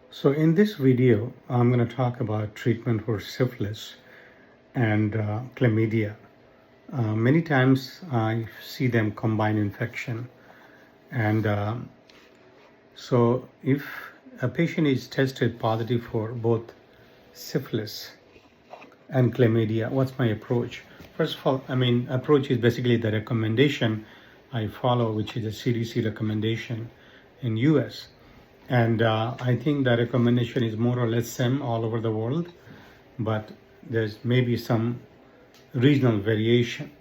So in this video, I'm going to talk about treatment for syphilis and chlamydia. Many times I see them combine infection. And so if a patient is tested positive for both syphilis and chlamydia, what's my approach? First of all, approach is basically the recommendation I follow, which is a CDC recommendation in US. And I think the recommendation is more or less same all over the world, but there's maybe some regional variation.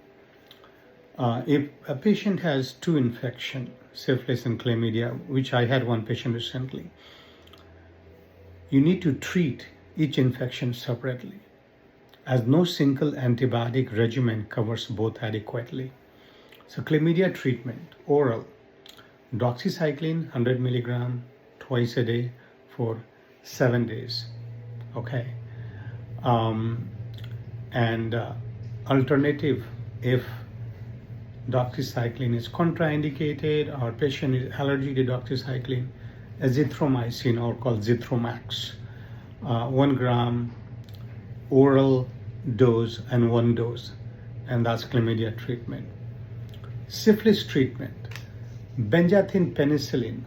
If a patient has two infections, syphilis and chlamydia, which I had one patient recently, you need to treat each infection separately, as no single antibiotic regimen covers both adequately. So chlamydia treatment, oral, doxycycline 100 milligram twice a day for 7 days. Okay. Alternative, if doxycycline is contraindicated or patient is allergic to doxycycline, azithromycin, or called Zithromax, 1 gram oral dose and 1 dose, and that's chlamydia treatment. Syphilis treatment, Benzathine Penicillin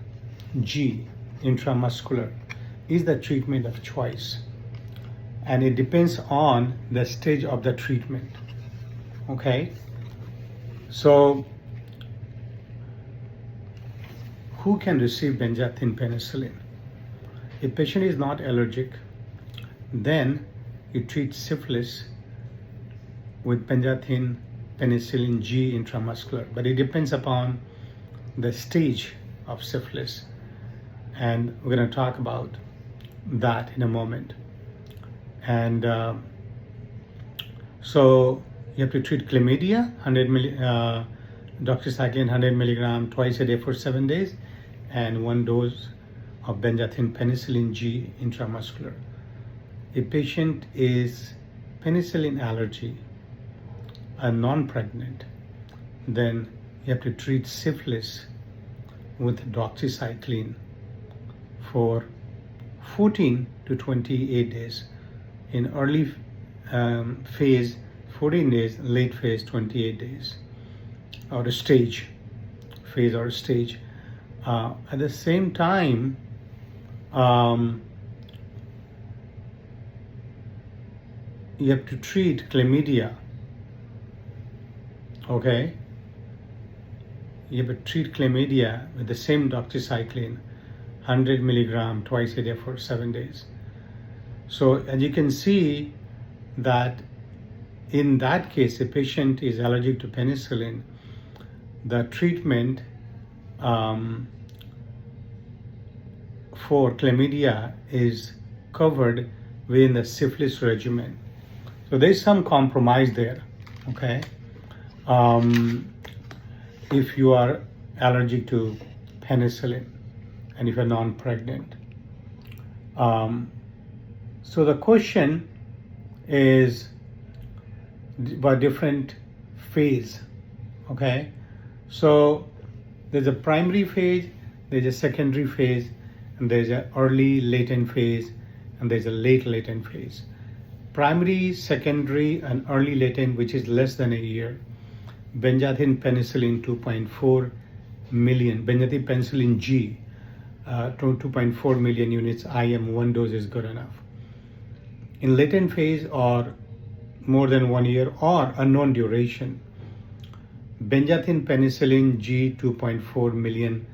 G intramuscular is the treatment of choice, and it depends on the stage of the treatment. Okay, so who can receive benzathine penicillin? If patient is not allergic, then you treat syphilis with benzathine penicillin G intramuscular, but it depends upon the stage of syphilis, and we're going to talk about that in a moment. And so you have to treat chlamydia, doxycycline 100 milligram twice a day for 7 days, and 1 dose of benzathine penicillin G intramuscular. A patient is penicillin allergy and non-pregnant, then you have to treat syphilis with doxycycline for 14 to 28 days. In early phase, 14 days, late phase, 28 days, or a stage, phase or stage. At the same time, you have to treat chlamydia. Okay, you have to treat chlamydia with the same doxycycline, 100 milligram twice a day for 7 days. So as you can see that in that case, a patient is allergic to penicillin, the treatment for chlamydia is covered within the syphilis regimen. So there's some compromise there, okay? If you are allergic to penicillin and if you're non-pregnant. So the question is about different phase, okay? So there's a primary phase, there's a secondary phase, and there's an early latent phase, and there's a late latent phase. Primary, secondary, and early latent, which is less than a year, benzathine penicillin 2.4 million, benzathine penicillin G, 2.4 million units IM, 1 dose is good enough. In latent phase or more than 1 year or unknown duration, benzathine penicillin G 2.4 million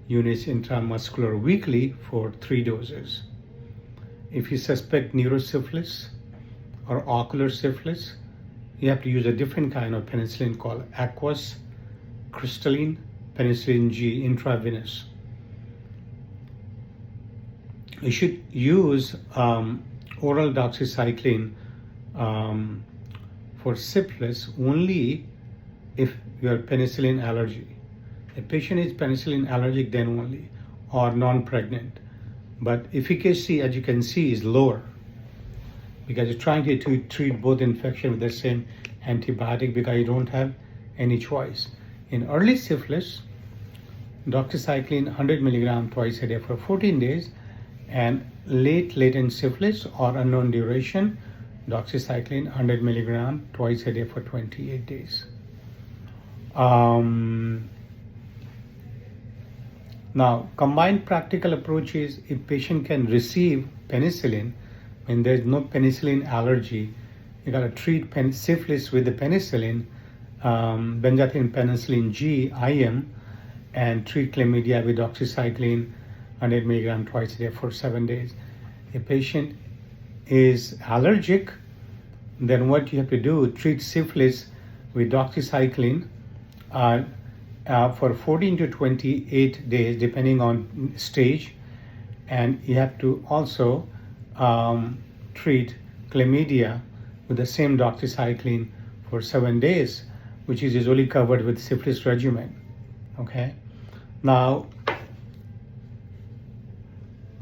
units intramuscular weekly for 3 doses. If you suspect neurosyphilis or ocular syphilis, you have to use a different kind of penicillin called Aqueous crystalline penicillin G intravenous. You should use oral doxycycline for syphilis only if you are penicillin allergy. A patient is penicillin allergic, then only, or non-pregnant. But efficacy, as you can see, is lower because you're trying to treat both infection with the same antibiotic because you don't have any choice. In early syphilis, doxycycline 100 milligram twice a day for 14 days, And latent syphilis or unknown duration, doxycycline 100 milligram twice a day for 28 days. Now, combined practical approach is if patient can receive penicillin, when there's no penicillin allergy, you gotta treat syphilis with the penicillin, Benzathine Penicillin G IM, and treat chlamydia with doxycycline 100 milligram twice a day for 7 days. A patient is allergic, then what you have to do, treat syphilis with doxycycline for 14 to 28 days, depending on stage. And you have to also treat chlamydia with the same doxycycline for 7 days, which is usually covered with syphilis regimen. Okay. Now,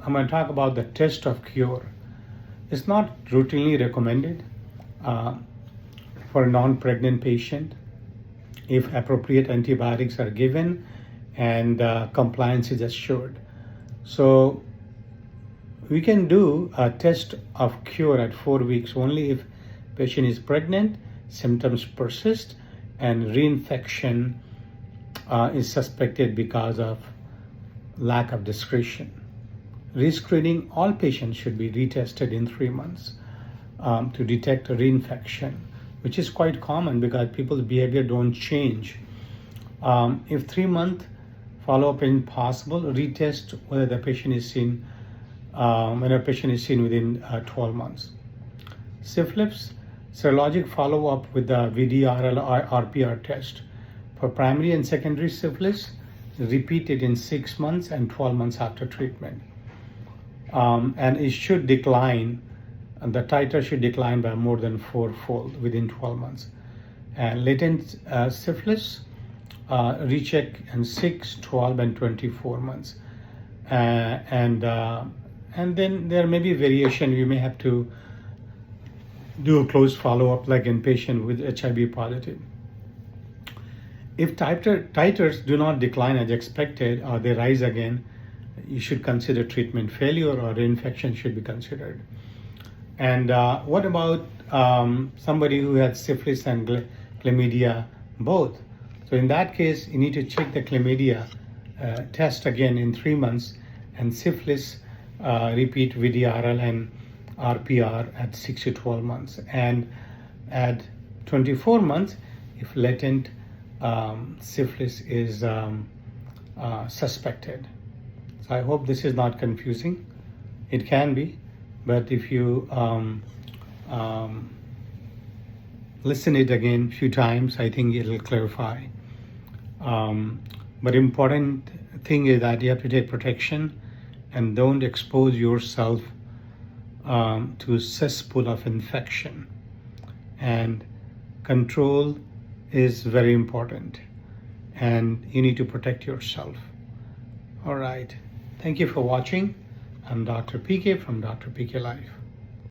I'm going to talk about the test of cure. It's not routinely recommended for a non-pregnant patient if appropriate antibiotics are given and compliance is assured. So we can do a test of cure at 4 weeks only if patient is pregnant, symptoms persist, and reinfection is suspected because of lack of discretion. Rescreening, all patients should be retested in 3 months to detect a reinfection, which is quite common because people's behavior don't change. If 3-month follow-up is possible, retest whether the patient is seen when a patient is seen within 12 months. Syphilis, serologic follow-up with the VDRL or RPR test. For primary and secondary syphilis, repeated in 6 months and 12 months after treatment. And it should decline, and the titer should decline by more than 4-fold within 12 months. And latent syphilis, recheck in 6, 12, and 24 months. And then there may be variation. You may have to do a close follow-up like in patient with HIV positive. If titers do not decline as expected or they rise again, you should consider treatment failure or reinfection should be considered. And what about somebody who had syphilis and chlamydia both? So in that case, you need to check the chlamydia test again in 3 months, and syphilis repeat VDRL and RPR at 6 to 12 months. And at 24 months, if latent syphilis is suspected. So I hope this is not confusing. It can be, but if you listen it again a few times, I think it'll clarify. But important thing is that you have to take protection and don't expose yourself to a cesspool of infection. And control is very important, and you need to protect yourself. All right. Thank you for watching. I'm Dr. PK from Dr. PK Life.